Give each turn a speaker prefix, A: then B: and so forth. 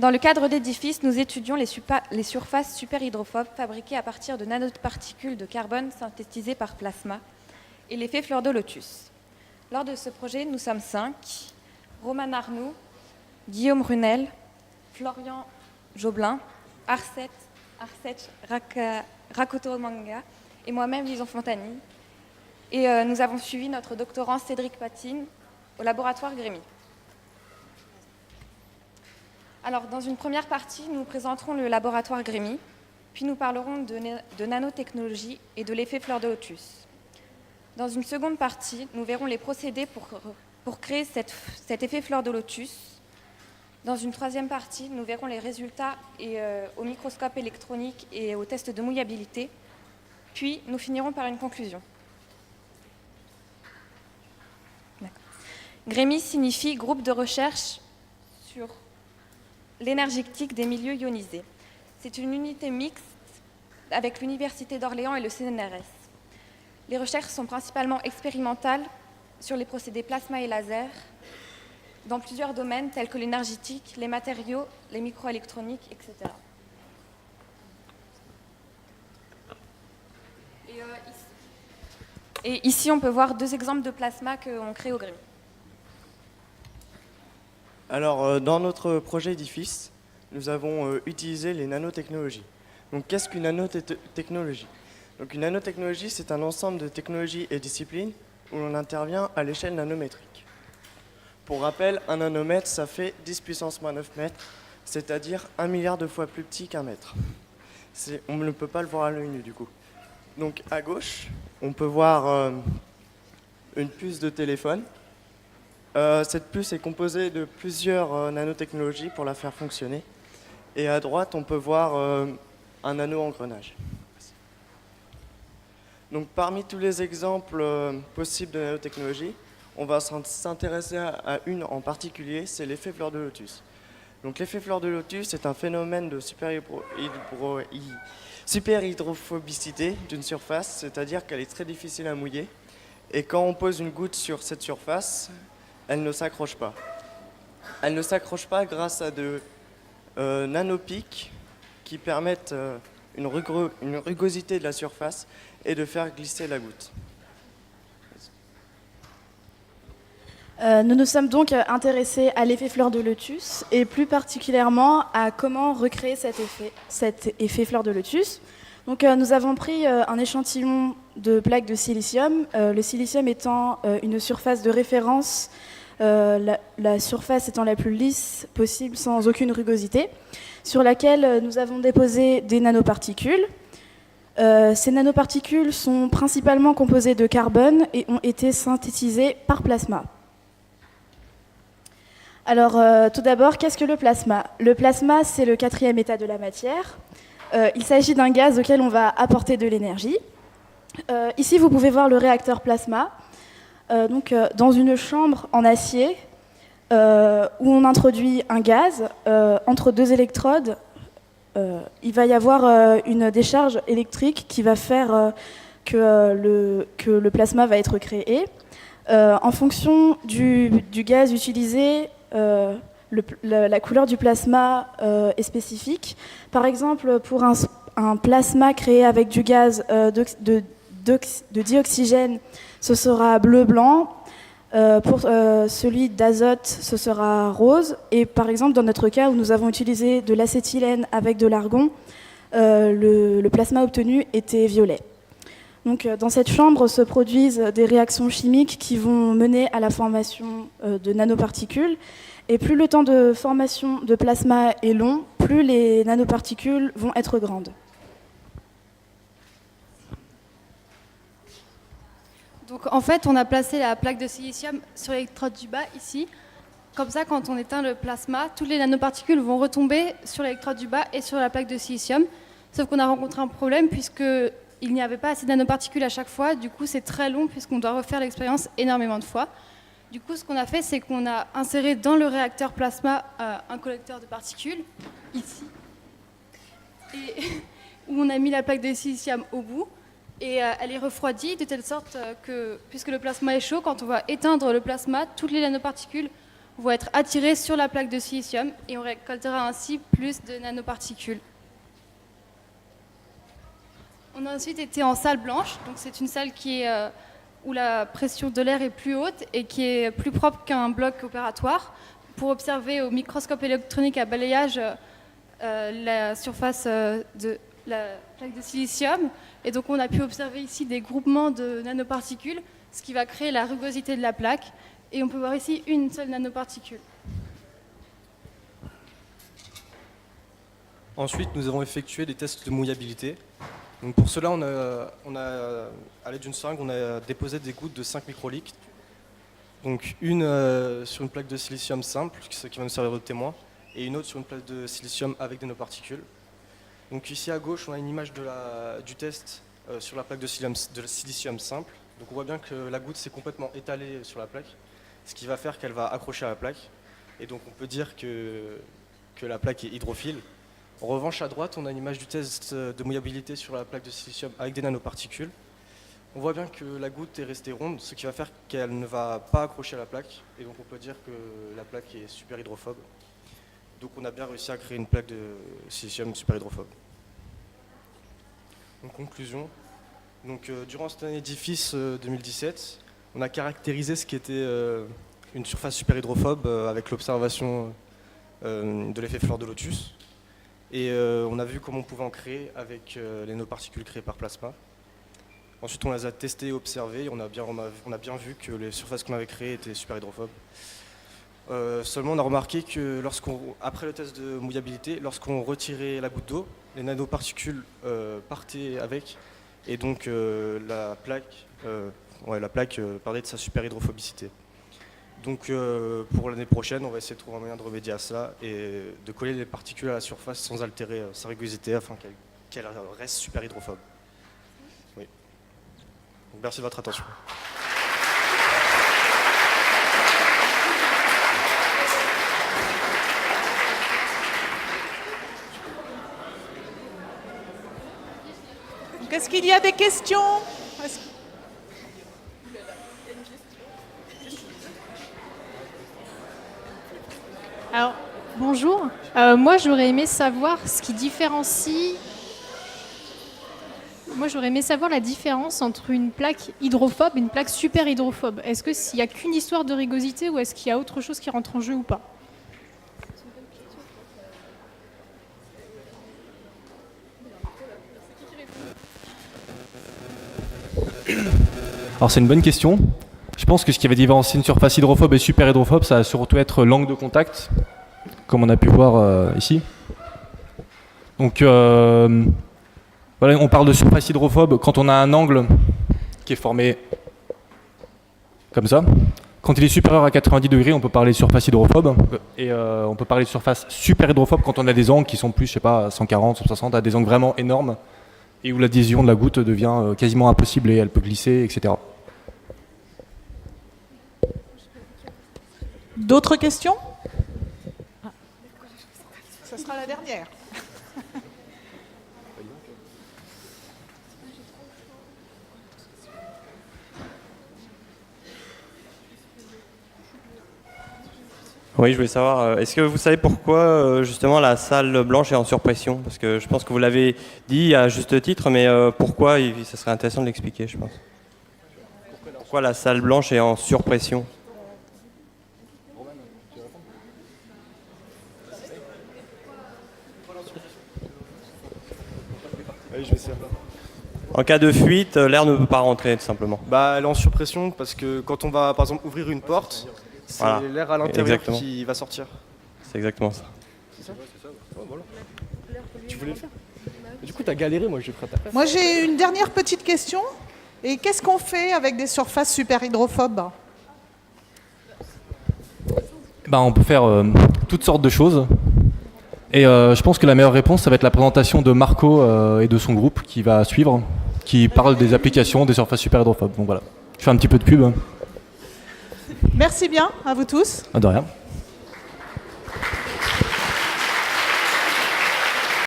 A: Dans le cadre d'édifices, nous étudions les surfaces superhydrophobes fabriquées à partir de nanoparticules de carbone synthétisées par plasma et l'effet fleur de lotus. Lors de ce projet, nous sommes 5. Roman Arnoux, Guillaume Runel, Florian Joblin, Arset Rakotomanga et moi-même, Lison Fontani. Et nous avons suivi notre doctorant Cédric Patine au laboratoire Grémy. Alors, dans une première partie, nous présenterons le laboratoire Grémy, puis nous parlerons de nanotechnologie et de l'effet fleur de lotus. Dans une seconde partie, nous verrons les procédés pour créer cet effet fleur de lotus. Dans une troisième partie, nous verrons les résultats au microscope électronique et au test de mouillabilité. Puis, nous finirons par une conclusion. Grémy signifie groupe de recherche sur l'énergétique des milieux ionisés. C'est une unité mixte avec l'Université d'Orléans et le CNRS. Les recherches sont principalement expérimentales sur les procédés plasma et laser dans plusieurs domaines tels que l'énergétique, les matériaux, les microélectroniques, etc. Et ici, on peut voir 2 exemples de plasma qu'on crée au Grémy.
B: Alors, dans notre projet édifice, nous avons utilisé les nanotechnologies. Donc, qu'est-ce qu'une nanotechnologie ? Donc, une nanotechnologie, c'est un ensemble de technologies et disciplines où l'on intervient à l'échelle nanométrique. Pour rappel, un nanomètre, ça fait 10 puissance moins 9 mètres, c'est-à-dire 1 milliard de fois plus petit qu'un mètre. On ne peut pas le voir à l'œil nu, du coup. Donc, à gauche, on peut voir une puce de téléphone. Cette puce est composée de plusieurs nanotechnologies pour la faire fonctionner. Et à droite, on peut voir un nano-engrenage. Donc, parmi tous les exemples possibles de nanotechnologie, on va s'intéresser à une en particulier, c'est l'effet fleur de lotus. Donc, l'effet fleur de lotus est un phénomène de superhydrophobicité d'une surface, c'est-à-dire qu'elle est très difficile à mouiller. Et quand on pose une goutte sur cette surface, elle ne s'accroche pas. Elle ne s'accroche pas grâce à de nanopics qui permettent une rugosité de la surface et de faire glisser la goutte.
C: Nous nous sommes donc intéressés à l'effet fleur de lotus et plus particulièrement à comment recréer cet effet fleur de lotus. Donc, nous avons pris un échantillon de plaques de silicium, le silicium étant une surface de référence, la surface étant la plus lisse possible sans aucune rugosité, sur laquelle nous avons déposé des nanoparticules. Ces nanoparticules sont principalement composées de carbone et ont été synthétisées par plasma. Alors, tout d'abord, qu'est-ce que le plasma ? Le plasma, c'est le 4e état de la matière. Il s'agit d'un gaz auquel on va apporter de l'énergie. Ici, vous pouvez voir le réacteur plasma. Dans une chambre en acier, où on introduit un gaz entre 2 électrodes, il va y avoir une décharge électrique qui va faire que le plasma va être créé. En fonction du gaz utilisé, la couleur du plasma est spécifique. Par exemple, pour un plasma créé avec du gaz de dioxygène, ce sera bleu-blanc. Pour celui d'azote, ce sera rose. Et par exemple, dans notre cas où nous avons utilisé de l'acétylène avec de l'argon, le plasma obtenu était violet. Donc, dans cette chambre se produisent des réactions chimiques qui vont mener à la formation de nanoparticules. Et plus le temps de formation de plasma est long, plus les nanoparticules vont être grandes.
D: Donc en fait, on a placé la plaque de silicium sur l'électrode du bas, ici. Comme ça, quand on éteint le plasma, toutes les nanoparticules vont retomber sur l'électrode du bas et sur la plaque de silicium. Sauf qu'on a rencontré un problème puisqu'il n'y avait pas assez de nanoparticules à chaque fois. Du coup, c'est très long puisqu'on doit refaire l'expérience énormément de fois. Du coup, ce qu'on a fait, c'est qu'on a inséré dans le réacteur plasma un collecteur de particules, ici, et où on a mis la plaque de silicium au bout. Et elle est refroidie de telle sorte que, puisque le plasma est chaud, quand on va éteindre le plasma, toutes les nanoparticules vont être attirés sur la plaque de silicium et on récoltera ainsi plus de nanoparticules. On a ensuite été en salle blanche, donc c'est une salle où la pression de l'air est plus haute et qui est plus propre qu'un bloc opératoire pour observer au microscope électronique à balayage la surface de la plaque de silicium. Et donc on a pu observer ici des groupements de nanoparticules, ce qui va créer la rugosité de la plaque. Et on peut voir ici une seule nanoparticule.
E: Ensuite, nous avons effectué des tests de mouillabilité. Donc pour cela, à l'aide d'une seringue, on a déposé des gouttes de 5 microlitres. Donc une sur une plaque de silicium simple, ce qui va nous servir de témoin, et une autre sur une plaque de silicium avec des nanoparticules. Donc ici à gauche, on a une image du test sur la plaque de silicium simple. Donc on voit bien que la goutte s'est complètement étalée sur la plaque, ce qui va faire qu'elle va accrocher à la plaque. Et donc on peut dire que la plaque est hydrophile. En revanche, à droite, on a une image du test de mouillabilité sur la plaque de silicium avec des nanoparticules. On voit bien que la goutte est restée ronde, ce qui va faire qu'elle ne va pas accrocher à la plaque. Et donc on peut dire que la plaque est super hydrophobe. Donc on a bien réussi à créer une plaque de silicium super hydrophobe. En conclusion, durant cette année d'IFIS 2017, on a caractérisé ce qui était une surface super hydrophobe avec l'observation de l'effet fleur de lotus. Et on a vu comment on pouvait en créer avec les nanoparticules créées par plasma. Ensuite, on les a testées et observées. On a bien vu que les surfaces qu'on avait créées étaient super hydrophobes. Seulement, on a remarqué que après le test de mouillabilité, lorsqu'on retirait la goutte d'eau, les nanoparticules partaient avec. Et donc, la plaque perdait de sa super hydrophobicité. Donc pour l'année prochaine, on va essayer de trouver un moyen de remédier à ça et de coller les particules à la surface sans altérer sa rugosité afin qu'elle reste super hydrophobe. Oui. Donc, merci de votre attention.
F: Est-ce qu'il y a des questions ?
G: Alors, bonjour. Moi, j'aurais aimé savoir ce qui différencie. Moi, j'aurais aimé savoir la différence entre une plaque hydrophobe et une plaque super hydrophobe. Est-ce qu'il n'y a qu'une histoire de rugosité ou est-ce qu'il y a autre chose qui rentre en jeu ou pas ?
H: Alors, c'est une bonne question. Je pense que ce qui va différencier une surface hydrophobe et super hydrophobe, ça va surtout être l'angle de contact, comme on a pu voir ici. Donc, voilà, on parle de surface hydrophobe quand on a un angle qui est formé comme ça. Quand il est supérieur à 90 degrés, on peut parler de surface hydrophobe. Et on peut parler de surface super hydrophobe quand on a des angles qui sont plus, je sais pas, 140, 160, à des angles vraiment énormes, et où l'adhésion de la goutte devient quasiment impossible et elle peut glisser, etc.
F: D'autres questions ? Ce sera la dernière.
I: Oui, je voulais savoir, est-ce que vous savez pourquoi justement la salle blanche est en surpression ? Parce que je pense que vous l'avez dit à juste titre, mais pourquoi, ça serait intéressant de l'expliquer, je pense. Pourquoi la salle blanche est en surpression ? En cas de fuite, l'air ne peut pas rentrer, tout simplement.
E: Elle est en surpression parce que quand on va, par exemple, ouvrir une porte, c'est l'air à l'intérieur qui va sortir.
I: C'est exactement ça.
E: C'est ça ? Voilà. Tu voulais le faire ? Du coup, tu as galéré, moi je vais faire ta place.
F: Moi, j'ai une dernière petite question. Et qu'est-ce qu'on fait avec des surfaces super hydrophobes ?
H: On peut faire toutes sortes de choses. Et je pense que la meilleure réponse, ça va être la présentation de Marco et de son groupe qui va suivre, qui parle des applications des surfaces super hydrophobes. Donc voilà, je fais un petit peu de pub.
F: Merci bien à vous tous.
H: De rien.